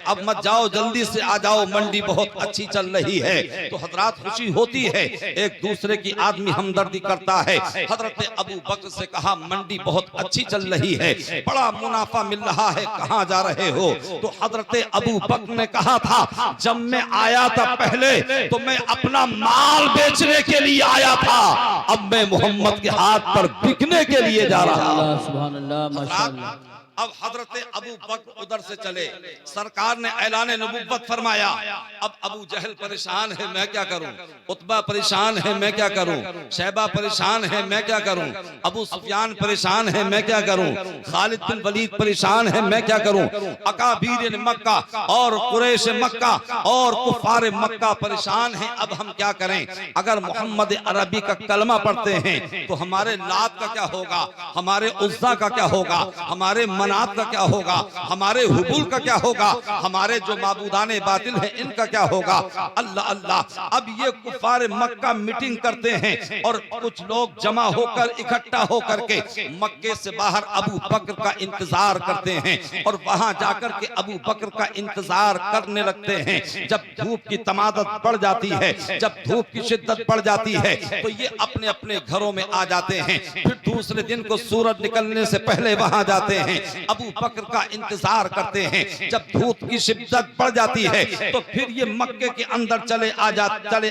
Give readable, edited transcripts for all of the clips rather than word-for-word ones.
अब मत जाओ, जल्दी से आ जाओ, मंडी बहुत अच्छी चल रही है। तो हजरात खुशी होती है, एक दूसरे की आदमी हमदर्दी करता है। हजरत अबू बकर से कहा मंडी बहुत अच्छी चल रही है, बड़ा मुनाफा मिल रहा है, कहाँ जा रहे हो? तो हजरत अबू बकर ने कहा था जब मैं आया था पहले तो मैं अपना माल बेचने के लिए आया था, अब मैं मोहम्मद के हाथ पर बिकने के लिए जा रहा हूं। सुभान अल्लाह, माशाअल्लाह। अब हजरत अबू बकर उधर से चले, सरकार ने ऐलान नबुव्वत फरमाया। अब अबू जहल परेशान है, मैं क्या करूं? उतबा परेशान है, मैं क्या करूं? शैबा परेशान है, मैं क्या करूं? अबू सुफियान परेशान है, मैं क्या करूं? खालिद बिन वलीद परेशान है, मैं क्या करूं? अकाबीर मक्का और कुरैश मक्का और कुफार मक्का परेशान हैं, अब हम क्या करें? अगर मोहम्मद अरबी का कलमा पढ़ते हैं तो हमारे लात का क्या होगा, हमारे उज़्ज़ा का क्या होगा, हमारे मनात का क्या होगा, हमारे हुबुल का क्या होगा, हमारे जो माबूदाने बातिल हैं इनका क्या होगा? अल्लाह अल्लाह। अब ये कुफार मक्का मीटिंग करते हैं और कुछ लोग जमा होकर इकट्ठा होकर के मक्के से बाहर अबू बकर का इंतजार करते हैं और वहां जाकर के अबू बकर का इंतजार करने लगते हैं। जब धूप की तमादत बढ़ जाती है, जब धूप की शिद्दत बढ़ जाती है तो ये अपने अपने घरों में आ जाते हैं। फिर दूसरे दिन को सूरज निकलने से पहले वहां जाते हैं, अबू बकर का इंतजार करते हैं। जब धूप की शिद्दत बढ़ जाती है तो फिर ये मक्के के अंदर चले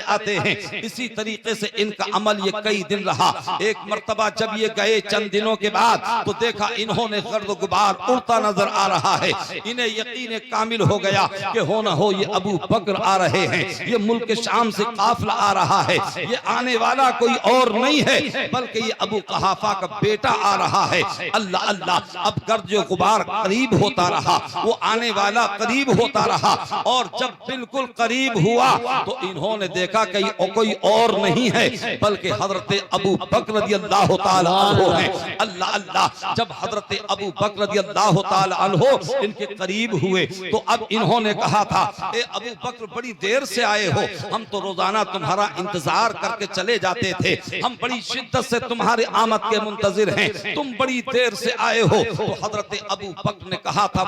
आते हैं। इसी तरीके से इनका अमल ये कई दिन रहा। एक मर्तबा जब ये गए चंद दिनों के बाद तो देखा इन्होंने गर्द गुबार उड़ता नजर आ रहा है। इन्हें यकीन कामिल हो गया कि हो न हो ये अबू बकर आ रहे हैं, ये मुल्क शाम से काफिला आ रहा है, ये आने वाला कोई और नहीं है बल्कि ये अबू कहाफा का बेटा आ रहा है। अल्लाह अल्लाह। अब गर्द जो गुबार करीब होता रहा, वो आने वाला करीब होता रहा और जब बिल्कुल करीब हुआ तो इन्होंने देखा कि कोई और नहीं है बल्कि हजरत अबू बकर रज़ियल्लाहु ताला अन्हु हैं। अल्लाह अल्लाह। जब हजरत अबू बकर रज़ियल्लाहु ताला अन्हु इनके करीब हुए तो अब इन्होंने कहा था ए अबू बकर बड़ी देर से आए हो, हम तो रोजाना तुम्हारा इंतजार करके चले जाते थे, हम बड़ी शिद्दत से तुम्हारे आमद के मुंतजिर हैं, तुम बड़ी देर से आए हो। तो हजरत अबू बकर ने कहा था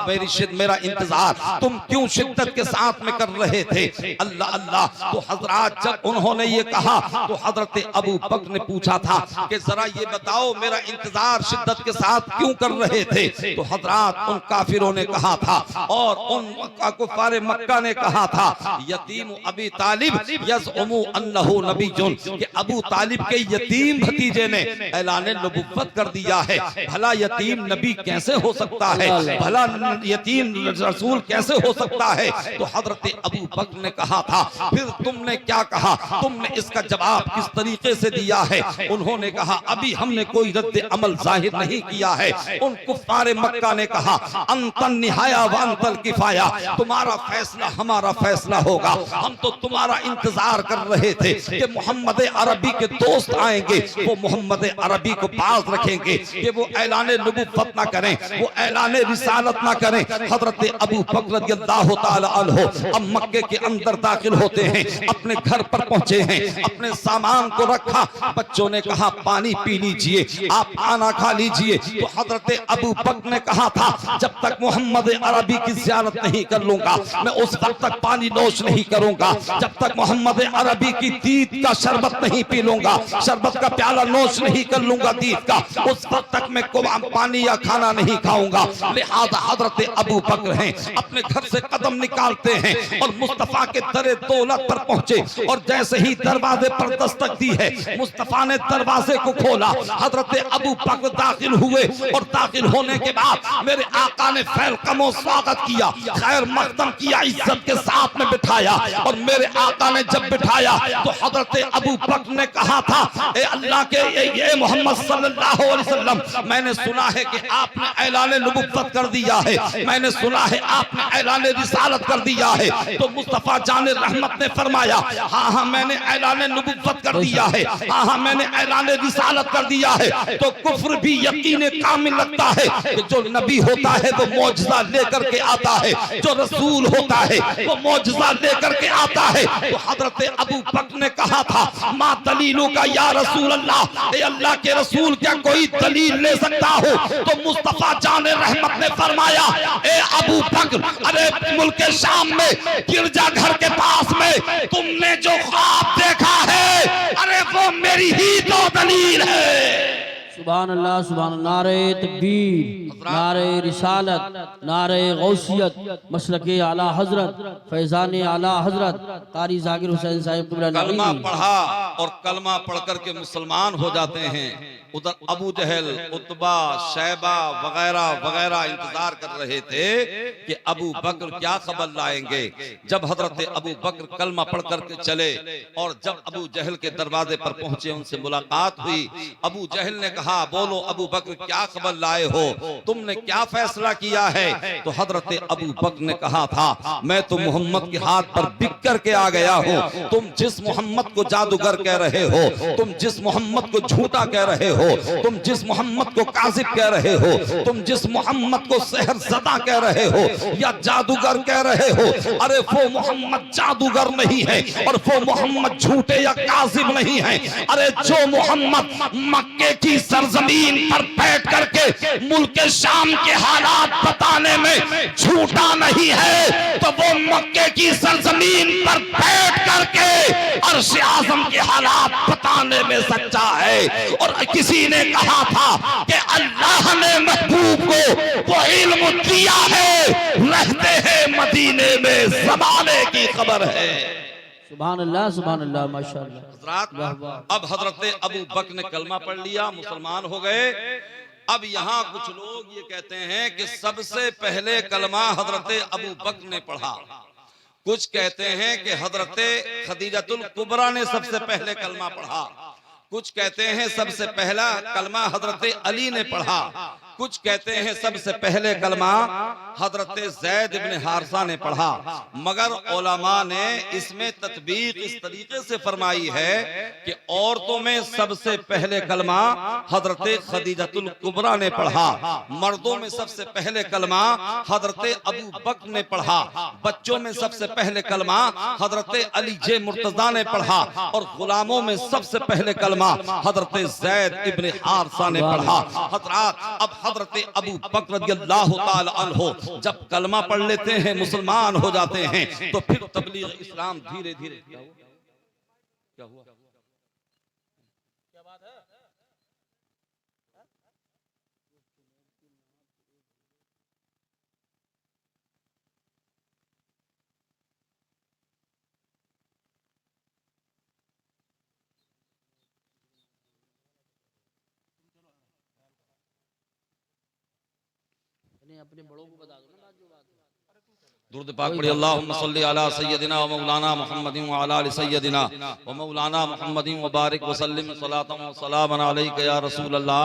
मेरा इंतजार तुम क्यों शिद्दत के साथ में कर रहे थे? अल्लाह अल्लाह। तो हजरत जब उन्होंने ये कहा तो हजरत अबू बकर ने पूछा था कि जरा ये बताओ मेरा इंतजार शिद्दत के साथ क्यों कर रहे थे? तो हजरत उन काफिरों ने कहा था और उन कुफारे मक्का ने कहा था यतीम अबी तालिब यज़उमु अन्नहु नबियुन, कि अबू तालिब के यतीम भतीजे ने ऐलान नबुव्वत कर दिया है। भला यतीम नबी कैसे हो सकता है, भला यतीम रसूल कैसे हो सकता है? तो हजरत अबू बकर ने कहा था फिर तुमने क्या कहा, तुमने इसका जवाब किस तरीके से दिया है? उन्होंने कहा अभी हमने कोई रद्द अमल जाहिर नहीं किया है। उन कुफ्फारे मक्का ने कहा अंतन निहाया व अंतल किफाया, तुम्हारा फैसला हमारा फैसला होगा। हम तो तुम्हारा इंतजार कर रहे थे कि मोहम्मद अरबी के दोस्त आएंगे, वो मोहम्मद अरबी को पास रखेंगे कि वो ऐलान नबुव्वत ना करें, वो ऐलान रिसालत ना करें। हजरत अबू बकर रज़ियल्लाहु ताला अन्हु अब मक्के के अंदर दाखिल होते हैं, अपने घर पर पहुंचे हैं, अपने सामान को रखा, बच्चों ने कहा पानी पी लीजिए, आप खाना खा लीजिए। तो हजरत अबू बकर ने कहा था जब तक मोहम्मद अरबी की ज़ियारत नहीं कर लूंगा मैं उस वक्त तक पानी नोश नहीं करूंगा, जब तक मोहम्मद अरबी की दीद का शरबत नहीं पी लूंगा, शरबत का प्याला नोश नहीं कर लूंगा दीद का, उस वक्त तक मैं पानी या खाना नहीं खाऊंगा। लिहाजा हजरत अबू बकर हैं अपने घर से कदम निकालते हैं और मुस्तफा के दरे दौलत पर पहुंचे और जैसे ही दरवाजे पर दस्तक दी है मुस्तफा ने दरवाजे को खोला, हजरत अबू बकर दाखिल हुए और दाखिल होने के बाद मेरे आका ने फैलकमो स्वागत किया, खैर मकदम किया, इज्जत के साथ में बिठाया और मेरे आका ने जब बिठाया तो हजरत अबू बकर ने कहा था ए अल्लाह के ये मोहम्मद सल्लल्लाहु अलैहि वसल्लम, मैंने सुना है कि आपने ऐलान नबुव्वत कर दिया है, मैंने सुना है आपने ऐलान रिसालत कर दिया है। तो मुस्तफा जाने रहमत ने फरमाया हाँ हाँ मैंने ऐलान नबुव्वत कर दिया है, हाँ हाँ मैंने ऐलान रिसालत कर दिया है। तो कुफ्र भी यकीन कामिल लगता है कि जो नबी होता है वो मौजज़ा लेकर के आता है, जो रसूल होता है वो मौजज़ा लेकर के आता है। तो हजरत अबू बकर ने कहा था मा दलीलू का या रसूल अल्लाह, अल्लाह के रसूल क्या कोई दलील ले सकता हो? तो मुस्तफा जान रहमत ने फरमाया, ए अबू बकर, अरे मुल्क शाम में गिरजा घर के पास में तुमने जो ख्वाब देखा है, अरे वो मेरी ही तो दलील है। सुभान अल्लाह, सुभान अल्लाह। नारे तकबीर, नारे रिसालत, नारे गौसियत, मसलके आला हजरत, फैजान आला हजरत कारी जाकिर हुसैन साहिब। कलमा पढ़ा और कलमा पढ़कर के मुसलमान हो जाते हैं। उधर अबू जहल, उतबा, शैबा वगैरह वगैरह इंतजार कर रहे थे कि अबू बकर क्या खबर लाएंगे। जब हजरत अबू बकर कलमा पढ़ करके चले और जब अबू जहल के दरवाजे पर पहुंचे, उनसे मुलाकात हुई। अबू जहल ने कहा, बोलो अबू बकर क्या खबर लाए हो, तुमने क्या फैसला किया है। तो हजरत अबू बकर ने कहा था, मैं तो मोहम्मद के हाथ पर बिक करके आ गया हूँ। तुम जिस मोहम्मद को जादूगर कह रहे हो, तुम जिस मोहम्मद को झूठा कह रहे हो, तुम जिस मोहम्मद को काजिब कह रहे हो, तुम जिस मोहम्मद को सहरज़दा कह रहे हो या जादूगर कह रहे हो, अरे वो मोहम्मद जादूगर नहीं है और वो मोहम्मद झूठे या काजिब नहीं है। अरे जो मोहम्मद मक्के की सरजमीन पर बैठ करके मुल्क शाम के हालात बताने में झूठा नहीं है, तो वो मक्के की सरजमीन पर बैठ करके अर्श आज़म के हालात बताने में सच्चा है। और किसी ने कहा था कि अल्लाह ने महबूब को वो इल्म दिया है, रहते हैं मदीने में ज़माने की खबर है। सुभान अल्लाह, सुभान अल्लाह, माशाअल्लाह। अब हजरत अबू बकर ने कलमा पढ़ लिया, मुसलमान हो गए। अब यहाँ कुछ लोग ये कहते हैं कि सबसे पहले कलमा हजरत अबू बकर ने पढ़ा। कुछ कहते हैं कि हजरत खदीजतुल कुबरा ने सबसे पहले कलमा पढ़ा। कुछ कहते हैं सबसे पहला कलमा हजरत अली ने पढ़ा। कुछ कहते हैं सबसे पहले कलमा हजरत ज़ैद इब्न हारिसा ने पढ़ा। मगर उलमा ने इसमें तत्बीक इस तरीके से फरमाई है कि औरतों में सबसे पहले कलमा हजरत खदीजतुल कुबरा ने पढ़ा, मर्दों में सबसे पहले कलमा हजरत अबू बकर ने पढ़ा, बच्चों में सबसे पहले कलमा हजरत अली जे मुर्तजा ने पढ़ा और गुलामों में सबसे पहले कलमा हजरत ज़ैद इब्न हारिसा ने पढ़ा। हजरात, अब हजरत अबू बकर रज़ियल्लाहु ताला अन्हु जब कलमा पढ़ लेते हैं, मुसलमान हो जाते हैं, तो फिर तबलीग इस्लाम धीरे धीरे क्या हुआ? क्या बात है? अपने बड़ों को बता दो ना जो बात है। दुरूद पाक पढ़िए, अल्लाहुम्मा सल्ली अला सय्यदिना व मौलाना मुहम्मदिन व अला आलि सय्यदिना व मौलाना मुहम्मदिन व बारिक व सल्लिम सलातन व सलामन अलैका या रसूल अल्लाह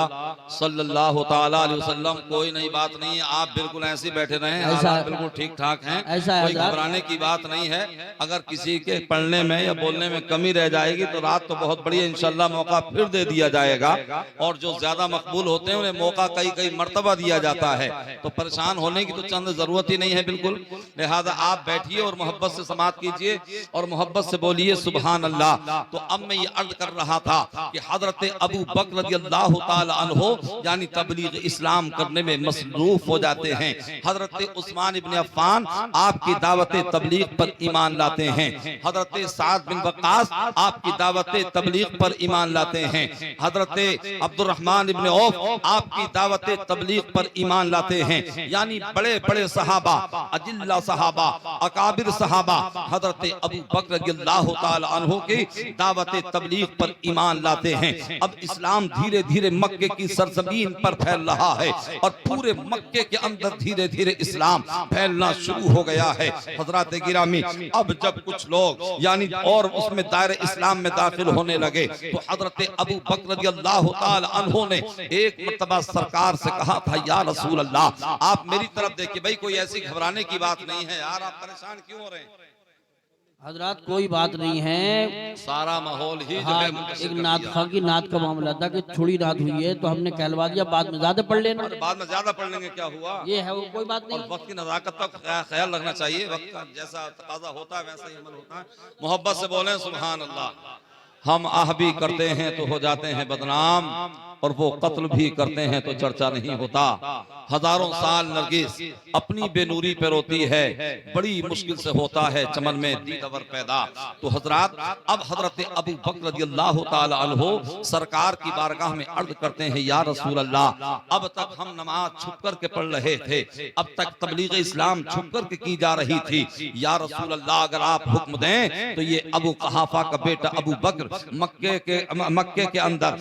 सल्लल्लाहु ताला अलैहि वसल्लम। कोई नई बात नहीं है, आप बिल्कुल ऐसे बैठे रहें, हालात बिल्कुल ठीक ठाक हैं, कोई घबराने की बात नहीं है। अगर किसी के पढ़ने में या बोलने में कमी रह जाएगी तो रात तो बहुत बड़ी है, इंशाल्लाह मौका फिर दे दिया जाएगा। और जो ज्यादा मकबूल होते हैं उन्हें मौका कई कई मर्तबा दिया जाता है, तो परेशान होने की तो चंद जरूरत ही नहीं है बिल्कुल। लिहाजा आप बैठिए और मोहब्बत से समाअत कीजिए और मोहब्बत से बोलिए सुभान अल्लाह। तो अब मैं ये अर्ज कर रहा था कि हजरत अबू बकर रज़ियल्लाहु ताला अन्हु यानी तबलीग इस्लाम करने में मसरूफ हो जाते हैं। हजरत उस्मान इब्न अफ़्फ़ान आपकी दावत तबलीग पर ईमान लाते हैं। हजरत साद बिन वक़ास आपकी दावत तबलीग पर ईमान लाते हैं। हजरत अब्दुर्रहमान इब्न औफ आपकी दावत तबलीग पर ईमान लाते हैं। यानी बड़े बड़े सहाबा, अजिल्ला सहाबा, अकाबिर सहाबा हजरत अबू बकर रज़ियल्लाहु ताला अन्हु की दावत तबलीग पर ईमान लाते हैं। अब इस्लाम धीरे धीरे मक्के की सरजमीन पर फैल रहा है और पूरे मक्के के अंदर धीरे धीरे इस्लाम फैलना शुरू हो गया है। हजरत गिरामी, अब जब कुछ लोग यानी और उसमें दायरे इस्लाम में दाखिल होने लगे तो हजरत अबू बकर रज़ियल्लाहु ताला अन्हु ने एक मर्तबा सरकार से कहा था, या रसूल अल्लाह, आप मेरी तरफ देखिए, भाई कोई ऐसी घबराने की बात नहीं है यार, आप परेशान क्यों हो रहे हैं? हजरात कोई बात नहीं है, सारा माहौल ही हाँ, एक नात खां की नात का मामला था कि थोड़ी रात हुई है तो हमने कहलवा दिया, बाद में ज्यादा पढ़ लेना। बाद में ज्यादा पढ़ लेंगे, क्या हुआ? ये है वो, कोई बात नहीं। और वक्त की नजाकत का ख्याल रखना चाहिए, वक्त का जैसा तकाजा होता है वैसा ही अमल होता है। मोहब्बत से बोले सुभान अल्लाह। हम आह भी करते हैं तो हो जाते हैं बदनाम और वो कत्ल भी करते हैं तो चर्चा नहीं होता। हजारों साल नरगिस अपनी बेनूरी पे रोती है, बड़ी मुश्किल से होता है चमन में दीदावर पैदा। तो हजरात अब हजरत अबू बकर रज़ियल्लाहु ताला अन्हु सरकार की बारगाह में अर्ज करते हैं, या रसूल अल्लाह, अब तक हम नमाज छुप कर के पढ़ रहे थे, अब तक तबलीग इस्लाम छुप कर के की जा रही थी। या रसूल अल्लाह, अगर आप हुक्म दें तो ये अबू कहाफा का बेटा अबू बकर मक्के के अंदर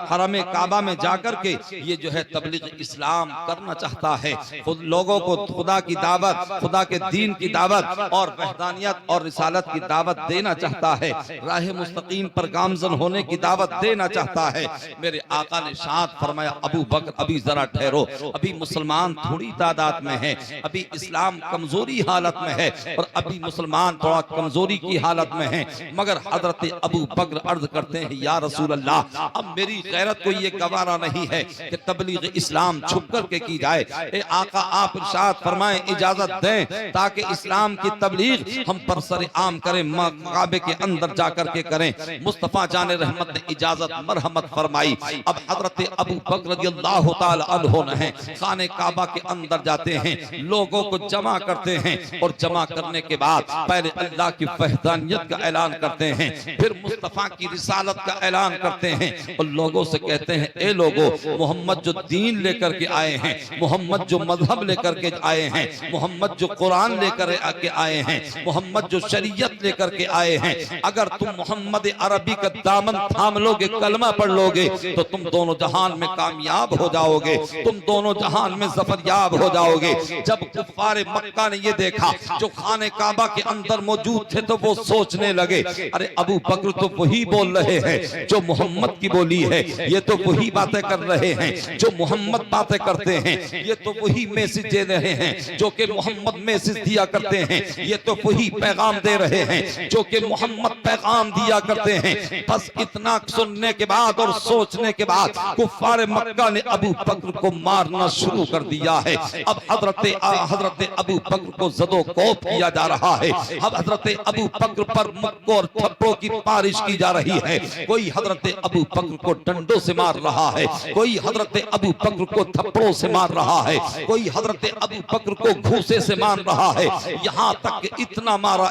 हरम काबा में जाकर के ये जो है तबलीग इस्लाम करना चाहता है, खुद लोगों को खुदा की दावत, खुदा के दीन की दावत और वहदानियत और रिसालत की दावत देना चाहता है, राह मुस्तकीम पर गामजन होने की दावत देना चाहता है। मेरे आका ने शाद फरमाया, अबू बकर अभी जरा ठहरो, अभी मुसलमान थोड़ी तादाद में है, अभी इस्लाम कमजोरी हालत में है और अभी मुसलमान थोड़ा कमजोरी की हालत में है। मगर हजरत अबू बकर अर्ज करते हैं, या रसूल अल्लाह, अब मेरी गैरत को ये गवारा नहीं है कि तबलीग इस्लाम छुप करके की जाए। ए आका, आप इरशाद फरमाएं, इजाजत दें ताकि इस्लाम की तबलीग हम पर सर आम करें, काबे के अंदर जाकर के करें। मुस्तफा जाने रहमत ने इजाजत मरहमत फरमाई। अब हजरत अबू बकर रज़ियल्लाहु ताला अन्हु ने खाने काबा के अंदर जाते हैं, लोगों को जमा करते हैं और जमा करने के बाद पहले अल्लाह की वहदानियत का ऐलान करते हैं, फिर मुस्तफा की रिसालत का ऐलान करते हैं और लोगों से कहते हैं, ए लोगों, मोहम्मद जो दीन लेकर के आए हैं, मोहम्मद जो मजहब लेकर के आए हैं, मोहम्मद जो कुरान लेकर के आए हैं, मोहम्मद जो शरीयत लेकर के आए हैं, अगर तुम मोहम्मद अरबी का दामन थाम लोगे, कलमा पढ़ लोगे, तो तुम दोनों जहान में कामयाब हो जाओगे, तुम दोनों जहान में जफरयाब हो जाओगे। जब कुफ्फारे मक्का ने ये देखा जो खाने काबा के अंदर मौजूद थे, तो वो सोचने लगे, अरे अबू बकर तो वही बोल रहे हैं जो मोहम्मद की बोली है, ये तो वही बातें कर रहे हैं जो मोहम्मद बातें करते हैं, ये तो वही मैसेज दे रहे हैं जो कि मोहम्मद मैसेज दिया करते हैं, ये तो वही पैगाम दे रहे हैं जो कि मोहम्मद पैगाम दिया करते हैं। बस इतना सुनने के बाद और सोचने के बाद कुफ्फारे मक्का ने अबू बकर को मारना शुरू कर दिया है। अब हजरत अबू बकर को ज़दो-कोब किया जा रहा है। अब हजरत अबू बकर पर मुक्कों और थप्पड़ों की बारिश की जा रही है। कोई हजरत अबू बकर को डंडों से मार रहा है, कोई हजरत अबू बकर को थप्पड़ों से मार रहा है, कोई हजरत अबू बकर को घूसे से मार रहा है। यहाँ तक कि इतना मारा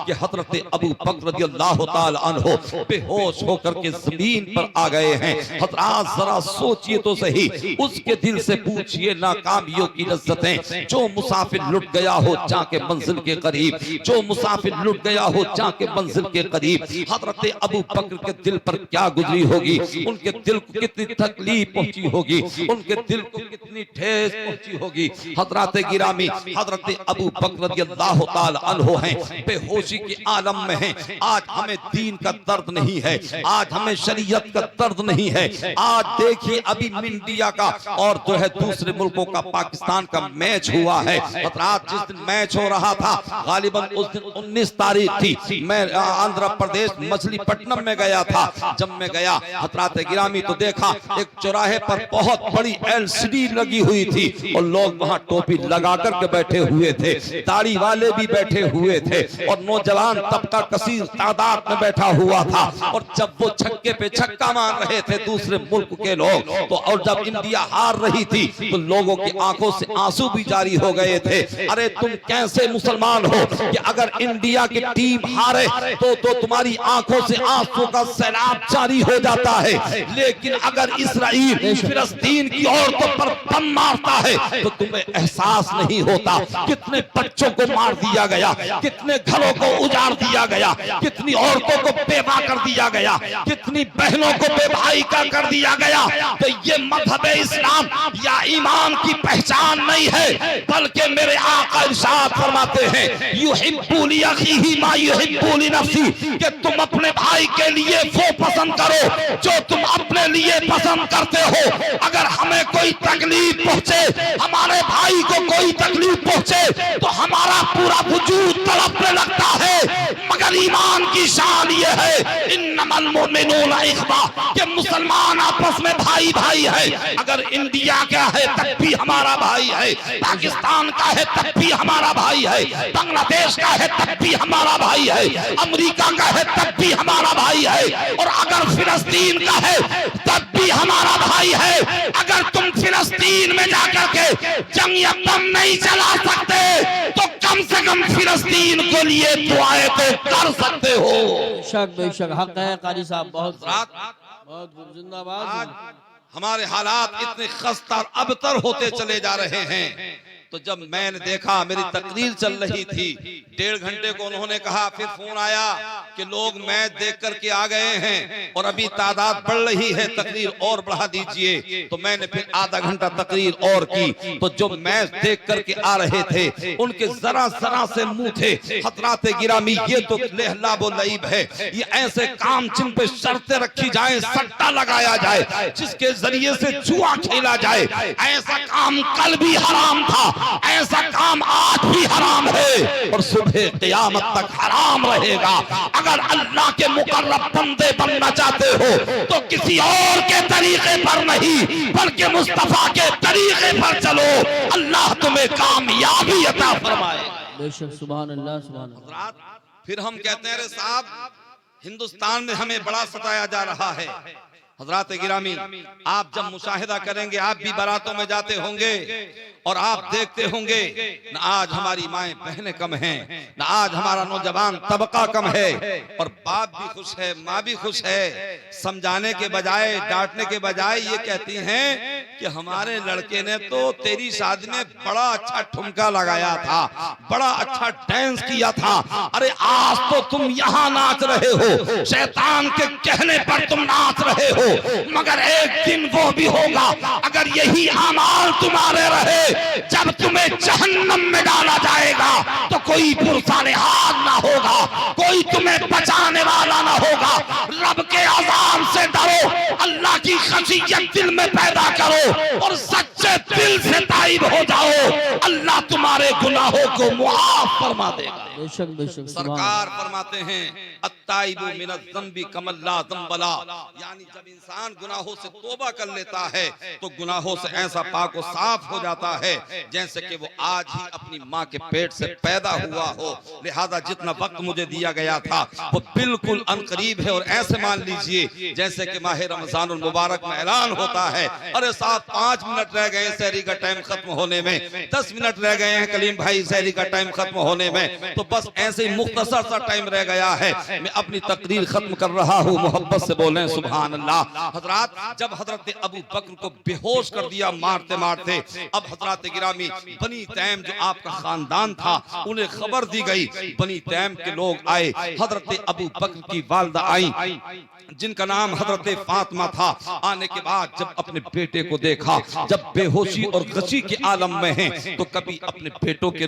कि हजरत अबू बकर रज़ियल्लाहु ताला अन्हु बेहोश होकर के जमीन पर आ गए हैं। हजरात जरा सोचिए तो सही, उसके दिल से पूछिए नाकामियों की लज्जतें। जो मुसाफिर लुट गया हो जाके मंजिल के करीब, जो मुसाफिर लुट गया हो जाके मंजिल के करीब, हजरत अबू बकर के दिल पर क्या गुजरी होगी, उनके दिल को कितनी तकलीफ पहुंची होगी, उनके दिल को कितनी ठेस पहुंची होगी। हजरत गिरामी हजरत अबू बकर रज़ियल्लाहु ताला अन्हु हैं, बेहोशी के आलम में हैं। आज हमें दीन का दर्द नहीं है, आज हमें शरीयत का दर्द नहीं है। आज देखिए अभी इंडिया का और जो है दूसरे मुल्कों का, पाकिस्तान का मैच हुआ है। रात जिस दिन मैच हो रहा था, गालिबन उस दिन 19 तारीख थी, मैं आंध्र प्रदेश मछलीपट्टनम में गया था। जब मैं गया हजरात गिरामी तो देखा एक चौराहे पर बहुत बड़ी LCD लगी हुई थी और लोग वहां टोपी लगा करके बैठे हुए थे, दाढ़ी वाले भी बैठे हुए थे और नौजवान तबका कसीर तादाद में बैठा हुआ था। और जब वो छक्के पे छक्का मार रहे थे दूसरे मुल्क के लोग, तो और जब इंडिया हार रही थी तो लोगों की आंखों से आंसू भी जारी हो गए थे। अरे तुम कैसे मुसलमान हो कि अगर इंडिया की टीम हारे तो तुम्हारी आंखों से आंसू का सैलाब जारी हो जाता है, लेकिन अगर इस्राइल फिलिस्तीन की औरतों पर बम मारता है तो तुम्हें एहसास नहीं होता। कितने बच्चों को मार दिया गया, कितने घरों को उजाड़ दिया गया, कितनी औरतों को बेवा कर दिया गया, कितनी बहनों को बेभाई कर दिया गया। तो ये मजहब इस्लाम या ईमान की पहचान नहीं है, बल्कि मेरे आका इरशाद फरमाते हैं, युहिब्बु ली अखीही मा युहिब्बु ली नफ्सी, कि तुम अपने भाई के लिए वो पसंद करो जो तुम अपने लिए पसंद करते हो। अगर हमें कोई तकलीफ पहुंचे, हमारे भाई को कोई तकलीफ पहुंचे, तो हमारा पूरा वजूद तड़पने लगता है, मगर ईमान की की शान ये है इन्नमल मुमिनूना इख्वा, कि मुसलमान आपस में भाई भाई है। अगर इंडिया का है तब भी हमारा भाई है, पाकिस्तान का है तब भी हमारा भाई है, बांग्लादेश का है तब भी हमारा भाई है, अमेरिका का है तब भी हमारा भाई है, और अगर फिलिस्तीन का है तब भी हमारा भाई है। अगर तुम फिलिस्तीन में जाकर के जंग या बम नहीं चला सकते तो कम से कम फिलिस्तीन को लिए दुआएं तो कर सकते हो। बेशक बेशक हक है कारी साहब, बहुत रात बहुत खूब, जिंदाबाद। आज हमारे हालात इतने खस्ता और अबतर होते चले जा रहे हैं। तो जब मैंने देखा, मेरी तकरीर चल रही थी, 1.5 घंटे को उन्होंने कहा, फिर फोन आया कि लोग मैच देख करके आ गए हैं और अभी तादाद बढ़ रही है, तकरीर और बढ़ा दीजिए। तो मैंने फिर आधा घंटा तकरीर और की। तो जो मैच देख करके आ रहे थे उनके जरा जरा से मुंह थे। हजरात गिरामी, ये तो लेहलाब व लईब है, ये ऐसे काम जिन पे शर्तें रखी जाए, सट्टा लगाया जाए, जिसके जरिए से जुआ खेला जाए, ऐसा काम कल भी हराम था, ऐसा काम आज भी हराम है और सुबह क़यामत तक हराम रहेगा। अगर अल्लाह के मुकर्रब बंदे बनना चाहते हो तो किसी और के तरीके पर नहीं बल्कि मुस्तफा के तरीके पर चलो, अल्लाह तुम्हें कामयाबी अता फरमाए। बेशक, सुभान अल्लाह सुभान अल्लाह। फिर हम कहते हैं, अरे साहब, हिंदुस्तान में हमें बड़ा सताया जा रहा है। हजरात गिरामी, आप जब मुशाहिदा करेंगे, आप भी बारातों में जाते होंगे और आप देखते होंगे, न आज हमारी माएं बहनें कम हैं, न आज हमारा नौजवान तबका कम है, और बाप भी खुश है, माँ भी खुश है। समझाने के बजाय, डांटने के बजाय ये कहती हैं कि हमारे लड़के ने तो तेरी शादी में बड़ा अच्छा ठुमका लगाया था, बड़ा अच्छा डांस किया था। अरे आज तो तुम यहाँ नाच रहे हो, शैतान के कहने पर तुम नाच रहे हो, मगर एक दिन वो भी होगा, अगर यही अमाल तुम्हारे रहे, जब तुम्हें जहन्नम में डाला जाएगा तो कोई पुरसानेहार ना होगा, कोई तुम्हें बचाने वाला ना होगा। रब के अज़ाब से डरो, अल्लाह की खशियत दिल में पैदा करो और सच्चे दिल से ताइब हो जाओ, अल्लाह तुम्हारे गुनाहों को मुआफ फरमा देगा। बेशक बेशक, सरकार फरमाते हैं, अत्ताइबु मिनज़ ज़ंबी कमल्ला ज़ंबला, यानी जब इंसान गुनाहों से तौबा कर लेता है तो गुनाहों से ऐसा पाक और साफ हो जाता है जैसे कि वो आज ही अपनी माँ के पेट से पैदा हुआ हो। लिहाजा जितना वक्त मुझे दिया गया था वो बिल्कुल अनकरीब है, और ऐसे मान लीजिए जैसे कि माह रमजानुल मुबारक में ऐलान होता है, अरे साहब 5 मिनट रह गए सहरी का टाइम खत्म होने में, 10 मिनट रह गए हैं कलीम भाई सहरी का टाइम खत्म होने में, तो बस ऐसे ही मुख्तसर सा टाइम रह गया है। मैं अपनी तकरीर खत्म कर रहा हूँ, मोहब्बत से बोलें सुभान अल्लाह। हजरात, जब हजरत अबू बकर को बेहोश कर दिया मारते मारते, अब हजरात गिरामी, बनी तैम जो आपका खानदान था उन्हें खबर दी गई। बनी तैम के लोग आए, हजरत अबू बकर की वालदा आई जिनका नाम हजरत फातिमा था। आने के बाद जब अपने बेटे को देखा, जब बेहोशी और गशी के आलम में हैं, तो कभी अपने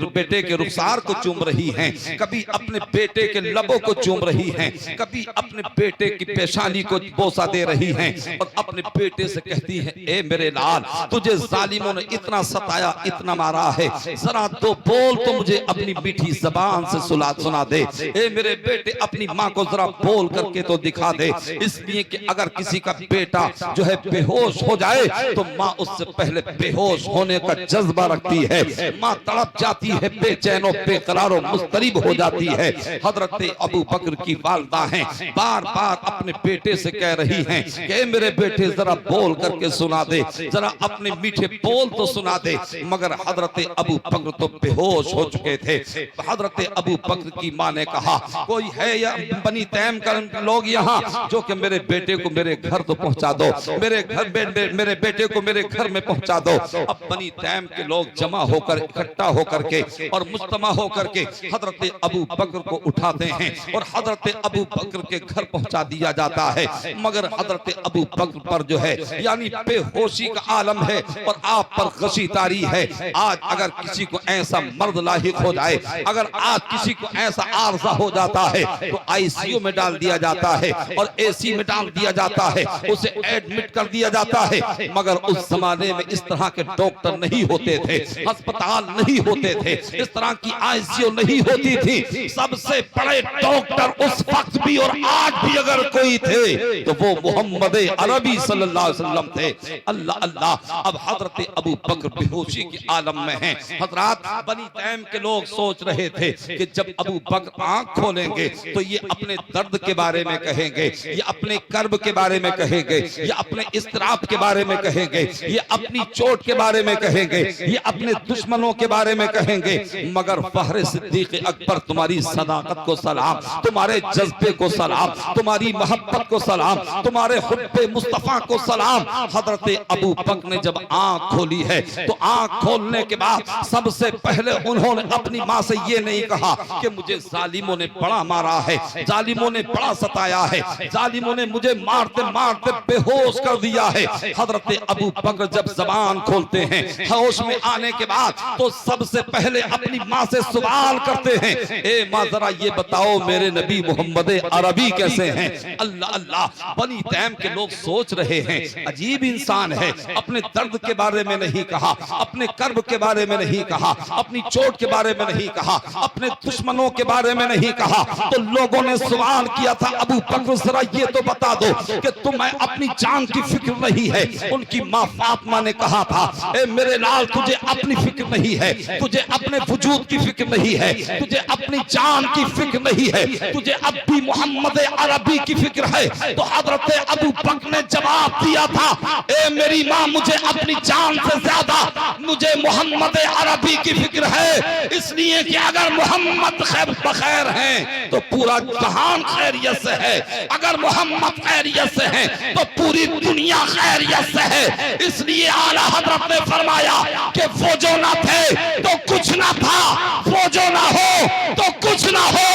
बेटे के रुखसार को चूम रही हैं, कभी अपने बेटे के लबों को चूम रही हैं, कभी अपने बेटे की पेशानी को बोसा दे रही हैं, और अपने बेटे से कहती हैं, ए मेरे लाल, तुझे जालिमों ने इतना सताया, इतना मारा है, जरा तो बोल तो मुझे अपनी मीठी जबान से सुना दे। ए मेरे बेटे, अपनी माँ को जरा बोल करके तो दिखा दे, इसलिए कि अगर किसी का बेटा जो है बेहोश हो जाए तो माँ उससे पहले बेहोश होने का जज्बा रखती है, माँ तड़प जाती है, बेचैनो बेकरारो मुस्तरिब हो जाती है। हजरत अबू बकर की वालदा हैं, बार बार अपने बेटे से कह रही हैं कि मेरे बेटे जरा बोल करके सुना दे, जरा अपने मीठे बोल तो सुना दे, मगर हजरत अबू बकर तो बेहोश हो चुके थे। हजरत अबू बकर की माँ ने कहा, कोई है या बनी तैम का लोग यहाँ जो कि मेरे बेटे को मेरे घर तो पहुंचा दो, मेरे बेटे को मेरे घर में पहुंचा दो। अब बनी तैम के लोग जमा होकर, इकट्ठा होकर के और मुज्तमा होकर के हजरत अबू बकर को उठाते हैं और हजरत अबू बकर के घर पहुंचा दिया जाता है। मगर हजरत अबू बकर पर जो है यानी बेहोशी का आलम है और आप पर गशी तारी है। आज अगर किसी को ऐसा मर्द लाहिक हो जाए, अगर आज किसी को ऐसा आर्जा हो जाता है तो आईसीयू में डाल दिया जाता है और एसी में डाल दिया जाता है, उसे एडमिट कर दिया जाता है। मगर उस जमाने में इस तरह के डॉक्टर नहीं होते थे, अस्पताल नहीं होते थे, इस तरह की आईसीयू नहीं होती थी। सबसे बड़े डॉक्टर उस वक्त भी और आज भी अगर कोई थे तो वो मोहम्मद अरबी सल्लल्लाहु अलैहि वसल्लम थे। अल्लाह अल्लाह। अब हजरत अबू बकर बेहोशी के आलम में हैं। हजरात, बनी तैम के लोग सोच रहे थे कि जब अबू बकर आंख खोलेंगे तो ये अपने दर्द के बारे में कहेंगे, ये अपने कर्ब के बारे में कहेंगे, ये अपने इस्तराब के बारे में कहेंगे, ये अपनी चोट के बारे में कहेंगे, ये अपने दुश्मनों के बारे में कहेंगे। मगर फहरे सिद्दीक अकबर, तुम्हारी सदाकत को सलाम, तुम्हारे जज्बे को सलाम, तुम्हारी मोहब्बत को सलाम, तुम्हारे हुब्बे मुस्तफा को सलाम। हजरत अबू बकर ने जब आंख खोली है तो आंख खोलने के बाद सबसे पहले उन्होंने अपनी माँ से ये नहीं कहा कि मुझे जालिमों ने बड़ा मारा है, जालिमों ने बड़ा सताया है, जालिमों ने मुझे मारते मारते बेहोश कर दिया है। हजरत अबू बकर जब जबान खोलते हैं होश में आने के बाद तो सबसे पहले अपनी माँ से सवाल करते हैं, ए माँ जरा ये बताओ मेरे नबी मोहम्मद अरबी कैसे हैं। अल्लाह अल्लाह। बनी तैम के लोग सोच रहे हैं अजीब इंसान है, अपने दर्द के बारे में नहीं कहा, अपने कर्ब के बारे में नहीं कहा, अपनी चोट के बारे में नहीं कहा, अपने दुश्मनों के बारे में नहीं कहा। तो लोगों ने सवाल किया था, अबू बकर जरा ये तो बता दो कि तुम्हें अपनी जान की फिक्र नहीं है। उनकी माँ फातिमा ने कहा था, ए मेरे लाल तुझे अपनी फिक्र नहीं है, तुझे अपने वजूद की फिक्र नहीं है, तुझे अपनी जान की फिक्र नहीं है, तुझे अब भी मोहम्मद अरबी की फिक्र है। तो हजरत अबू बकर ने जवाब दिया था, ए मेरी माँ मुझे अपनी जान से ज्यादा मुझे मोहम्मद अरबी की फिक्र है, इसलिए कि अगर मोहम्मद खैर बखैर हैं तो पूरा जहान खैरियत से है, अगर मोहम्मद खैरियत से हैं तो पूरी दुनिया खैरियत से है। इसलिए आला हजरत ने फरमाया कि वो जो ना थे तो कुछ ना था, वो जो ना हो तो कुछ ना हो,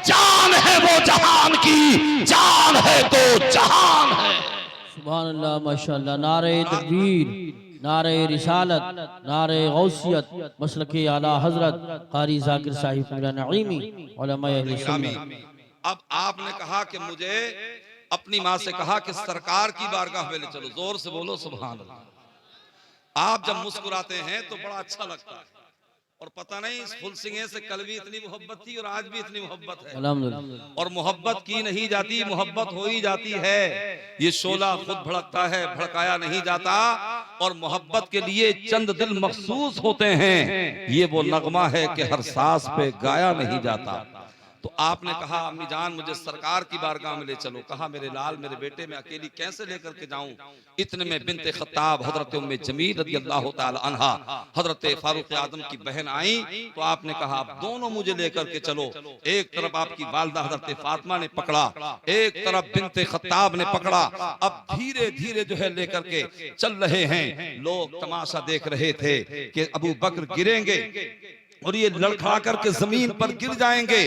जान है वो जहान की, जान है तो जहान है। सुभान अल्लाह, माशाअल्लाह। नारे तकबीर, नारे रिसालत, नारे गौसियत, मसलके आला हजरत कारी जाकिर साहिब पूरा नईमी उलमा अहले सुन्नत। अब आपने कहा कि मुझे अपनी माँ से कहा कि सरकार की बारगाह में ले चलो। जोर से बोलो सुभान अल्लाह। आप जब मुस्कुराते हैं तो बड़ा अच्छा लगता है, और पता नहीं इस फुल सिंगे से कल भी इतनी मोहब्बत थी और आज भी इतनी मोहब्बत है। अल्हम्दुलिल्लाह। और मोहब्बत की नहीं जाती, मोहब्बत हो ही जाती है। ये शोला खुद भड़कता है, भड़काया नहीं जाता। और मोहब्बत के लिए चंद दिल मखसूस होते हैं, ये वो नगमा है कि हर सांस पे गाया नहीं जाता। तो आपने कहा अम्मी जान मुझे सरकार की बारगाह में ले चलो। कहा मेरे लाल मेरे बेटे मैं अकेली कैसे लेकर के जाऊं। इतने में बिनते खत्ताब हजरत उम्मे जमील रज़ी अल्लाह तआला अन्हा हजरत फारूक आजम की बहन आई, तो आपने कहा आप दोनों मुझे लेकर के चलो। एक तरफ आपकी वालदा हजरत फातिमा ने पकड़ा, एक तरफ बिनते खत्ताब ने पकड़ा। अब धीरे धीरे जो है लेकर के चल रहे हैं। लोग तमाशा देख रहे थे कि अबू बकर गिरेंगे और ये लड़खड़ा करके जमीन पर गिर जाएंगे,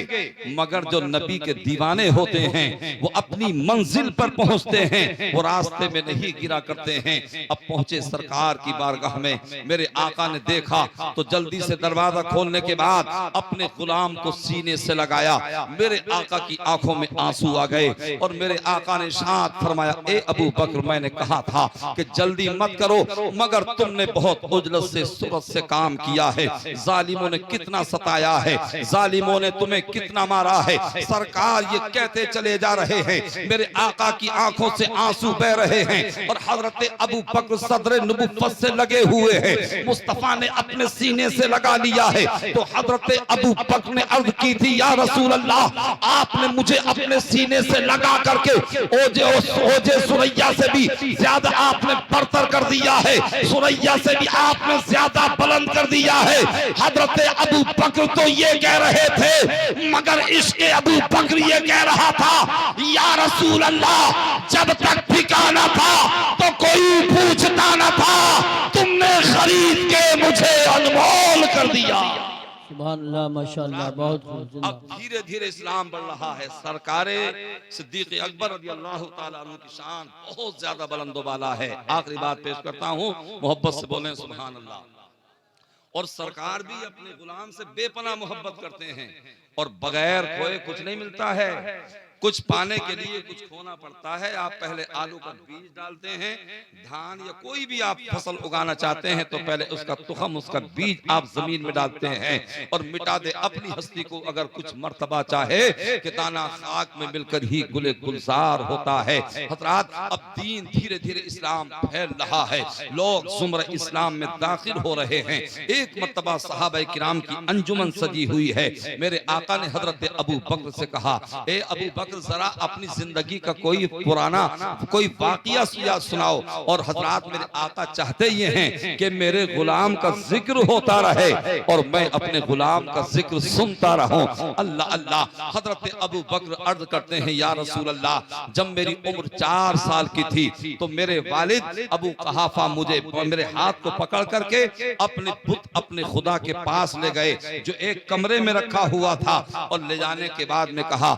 मगर जो नबी के दीवाने होते हैं वो अपनी मंजिल पर पहुंचते हैं, वो रास्ते में नहीं गिरा करते हैं। अब पहुंचे सरकार की बारगाह में, मेरे आका ने देखा तो जल्दी से दरवाजा खोलने के बाद अपने गुलाम को सीने से लगाया। मेरे आका की आंखों में आंसू आ गए और मेरे आका ने इरशाद फरमाया, ए अबू बकर मैंने कहा था कि जल्दी मत करो, मगर तुमने बहुत उजलत से सूरत से काम किया है। जालिमों ने कितना सताया है, जालिमों ने तुम्हें कितना मारा है। सरकार ये कहते चले जा रहे हैं, मेरे आका की आंखों से आंसू बह रहे हैं और हजरत अबू बकर सदर नबुव्वत से लगे हुए हैं। मुस्तफा ने अपने सीने से लगा लिया है। तो हजरत अबू बकर ने अर्ज की थी, या रसूल अल्लाह आपने मुझे अपने सीने से लगा करके ओजे सुरैया से भी ज्यादा आपने बरतर कर दिया है, सुरैया से भी आपने ज्यादा बुलंद कर दिया है। हजरत अबू बकर तो ये कह रहे थे, मगर इसके अबू बकर ये कह रहा था, या रसूल अल्लाह जब तक ठिकाना था तो कोई पूछता न था, तुमने खरीद के मुझे अनमोल कर दिया। सुभान अल्लाह, माशाअल्लाह, बहुत खूब। अब धीरे धीरे इस्लाम बढ़ रहा है। सरकारे सिद्दीक अकबर रज़ियल्लाहु ताला अन्हु की शान बहुत ज्यादा बुलंद वाला है। आखिरी बात पेश करता हूँ, मोहब्बत से बोलें सुभान अल्लाह। और सरकार भी अपने गुलाम से बेपनाह मोहब्बत करते हैं और बगैर खोए कुछ नहीं मिलता है। कुछ पाने के लिए कुछ खोना पड़ता है। आप पहले आलू का बीज डालते हैं, धान या कोई भी आप फसल उगाना चाहते हैं तो पहले उसका तुखम, उसका बीज आप जमीन में डालते हैं और मिटा दे अपनी हस्ती को। अगर कुछ मर्तबा चाहे कि दाना खाक में मिलकर ही गुले गुलजार होता है। हजरात, अब दीन धीरे धीरे इस्लाम फैल रहा है, लोग जुमर इस्लाम में दाखिल हो रहे हैं। एक मर्तबा सहाबा किराम की अंजुमन सजी हुई है। मेरे आका ने हजरत अबू बकर से कहा, ए अबू बकर, जरा अपनी जिंदगी का कोई पुराना कोई वाकया सुनाओ। और हजरात, मेरे आका चाहते ये हैं कि मेरे गुलाम का जिक्र होता रहे और मैं अपने गुलाम का जिक्र सुनता रहूं। अल्लाह अल्लाह। हजरत अबू बकर अर्ज करते हैं, या रसूल अल्लाह, जब मेरी उम्र 4 साल की थी तो मेरे वालिद अबू कहाफा मुझे मेरे हाथ को पकड़ करके अपने बुत, अपने खुदा के पास ले गए जो एक कमरे में रखा हुआ था। और ले जाने के बाद में कहा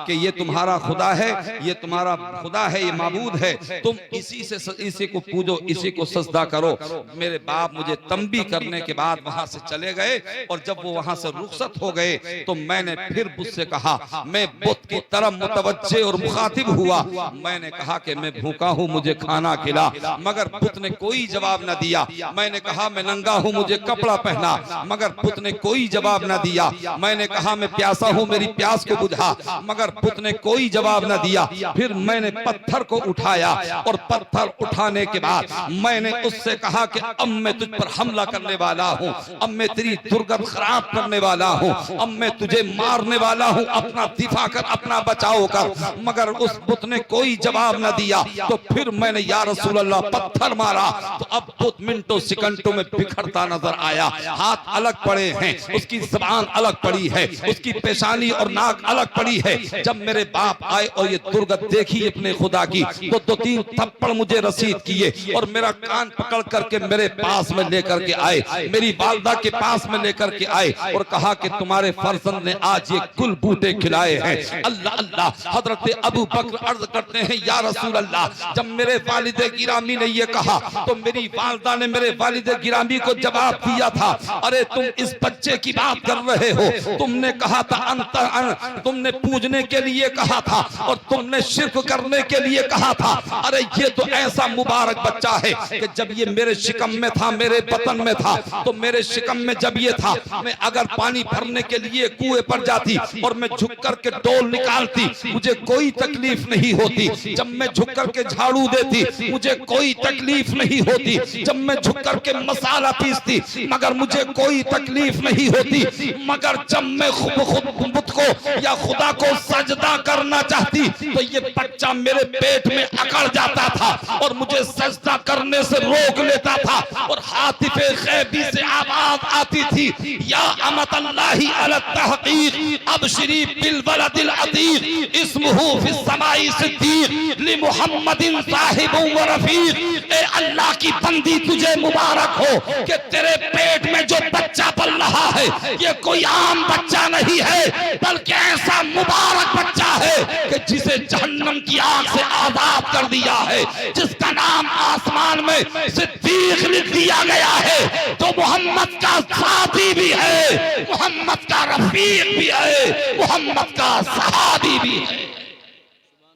कि ये तुम्हारा खुदा है, ये तुम्हारा खुदा है, ये माबूद है, तुम इसी को पूजो, इसी को सजदा करो। मेरे बाप मुझे तंबी करने के बाद वहां से चले गए और जब वो वहां से रुखसत हो गए तो मैंने फिर बुत से कहा, मैं बुत की तरफ मुतवज्जे और मुखातिब हुआ। मैंने कहा कि मैं भूखा हूँ, मुझे खाना खिला। मगर बुत ने कोई जवाब न दिया। मैंने कहा मैं नंगा हूँ, मुझे कपड़ा पहना। मगर बुत ने कोई जवाब न दिया। मैंने कहा मैं प्यासा हूँ, मेरी प्यास को बुझा। मगर बुत ने कोई जवाब न दिया। फिर मैंने पत्थर को उठाया और पत्थर उठाने के बाद मैंने उससे कहा कि अब मैं तुझ पर हमला करने वाला हूँ, अब मैं तेरी दुर्गत खराब करने वाला हूँ, अब मैं तुझे मारने वाला हूँ, अपना दिफा कर, अपना बचाव कर। मगर उस बुत ने कोई जवाब न दिया। तो फिर मैंने या रसूल अल्लाह पत्थर मारा तो अब बुत मिनटों सेकंडों में बिखरता नजर आया। हाथ अलग पड़े हैं, उसकी जबान अलग पड़ी है, उसकी पेशानी और नाक अलग पड़ी है। जब मेरे बाप आए और ये दुर्गत देखी अपने खुदा की तो 2-3 थप्पड़ मुझे रसीद किए और मेरा कान पकड़ करके मेरे पास में लेकर के आए, मेरी वालदा के पास में लेकर के आए और कहा कि तुम्हारे फर्जंद ने आज ये कुल बूटे खिलाए हैं। अल्लाह अल्लाह। हजरत अबू बकर अर्ज करते हैं, या रसूल अल्लाह, जब मेरे वालिद गिरामी ने ये कहा तो मेरी वालदा ने मेरे वालिद गिरामी को जवाब दिया था, अरे तुम इस बच्चे की बात कर रहे हो, तुमने कहा था तुमने पूजने के लिए कहा था और तुमने शिर्क करने के लिए कहा था। अरे ये तो ऐसा मुबारक बच्चा है कि जब ये मेरे शिकम में था, मेरे बतन में था, तो मेरे शिकम में जब ये था, मैं अगर पानी भरने के लिए कुएं पर जाती और मैं झुक करके डोल निकालती, मुझे कोई तकलीफ नहीं होती। जब मैं झुक करके झाड़ू देती, मुझे कोई तकलीफ नहीं होती। जब मैं झुक करके मसाला पीसती, मगर मुझे कोई तकलीफ नहीं होती। मगर जब मैं खुद को या खुदा को सजदा करना चाहती तो ये बच्चा मेरे पेट में अकड़ जाता था और मुझे सजदा करने से रोक लेता था और हातिफे गैबी से आवाज आती थी, या अमतल्लाहि अला तहकीक अबशरी बिल वलदिल अतीक इस्मुहु फिस समाई सिद्दीक लि मुहम्मदिन साहिबु व रफीक। ए अल्लाह की बंदी, तुझे मुबारक हो कि तेरे पेट में जो बच्चा पल रहा है ये कोई आम बच्चा नहीं है, बल्कि ऐसा मुबारक बच्चा है कि जिसे जहन्नम की आग से आजाद कर दिया है, जिसका नाम आसमान में सिद्दीक लिख दिया गया है, तो मोहम्मद का साथी भी है, मोहम्मद का रफीक भी है, मोहम्मद का सहाबी भी है।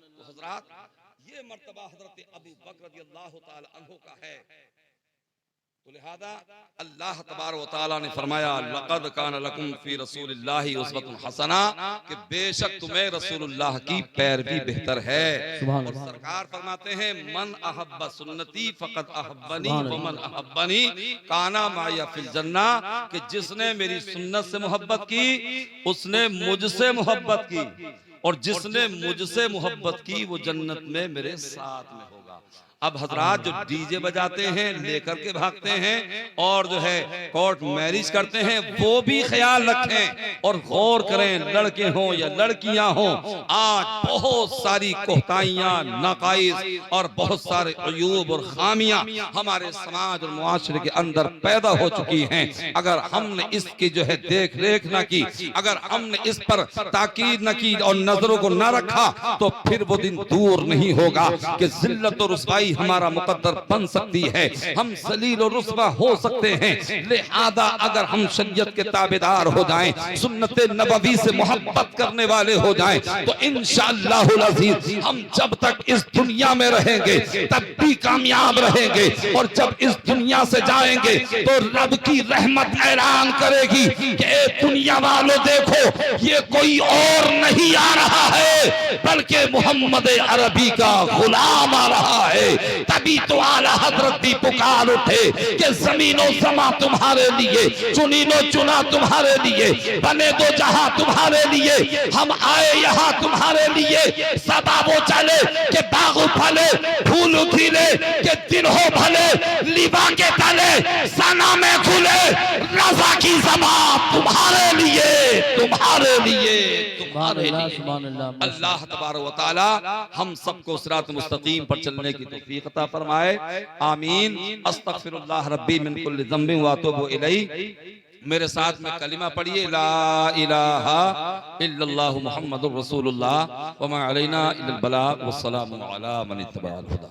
तो हजरात, ये मर्तबा हजरत अबू बकर रज़ियल्लाहु ताला अन्हु का है। तो लिहाजा अल्लाह तबारक व तआला ने फरमाया, लक़द कान लकुम फी रसूलिल्लाहि उस्वतुन हसना, कि बेशक तुम्हें रसूलुल्लाह की पैरवी बेहतर है। और सरकार फरमाते हैं, मन अहब्बा सुन्नती फक़द अहब्बनी व मन अहब्बनी काना माया फिल जन्ना, कि जिसने मेरी सुन्नत से मोहब्बत की उसने मुझसे मोहब्बत की और जिसने मुझसे मोहब्बत की वो जन्नत में मेरे साथ में होगा। अब हजरात जो डीजे बजाते हैं, लेकर के भागते हैं और जो है कोर्ट मैरिज करते हैं, वो भी ख्याल रखें और गौर करें, लड़के हों या लड़कियां हों, आज बहुत सारी कोताहियां, नाकाइस और बहुत सारे अयूब और खामियां हमारे समाज और मुआशरे के अंदर पैदा हो चुकी हैं। अगर हमने इसकी जो है देख रेख न की, अगर हमने इस पर ताकीद न की और नजरों को न रखा, तो फिर वो दिन दूर नहीं होगा कि जिल्लत और रुसवाई रुसवाई हमारा मुकद्दर बन सकती है, हम जलील और रुसवा हो सकते हैं। लिहाजा अगर हम शरीयत के ताबेदार हो जाएं, सुन्नत नबवी से मोहब्बत करने वाले हो जाएं, तो इंशाअल्लाहुल अज़ीज़ हम जब तक इस दुनिया में रहेंगे तब भी कामयाब रहेंगे, और जब इस दुनिया से जाएंगे तो रब की रहमत ऐलान करेगी कि ए दुनिया वालों देखो, ये कोई और नहीं आ रहा है बल्कि मोहम्मद अरबी का गुलाम आ रहा है। तभी तो आला हजरत भी पुकार उठे कि ज़मीनो समा तुम्हारे लिए, चुनीनो चुना तुम्हारे लिए, बने दो जहां तुम्हारे लिए, हम आए यहाँ तुम्हारे लिए। सदा वो चले कि बाग फले, फूल खिले, कि दिन हो भले, लिबा के तले सना में खुले, रज़ा की ज़मा तुम्हारे लिए, तुम्हारे लिए, तुम्हारे लिए। सुभान अल्लाह। अल्लाह तबारक व तआला हम सबको सिरात मुस्तकीम पर चलने की तौफीक अता फरमाए। आमीन। अस्तगफिरुल्लाह रब्बी मिन कुल्लि ज़ंबिन व अतूबु इलैहि। मेरे साथ में कलिमा पढ़िए, ला इलाहा इल्लल्लाहु मुहम्मदुर रसूलुल्लाह व मा अलैना इल्लल बलाग वस्सलामु अला मन इत्तबअल हुदा।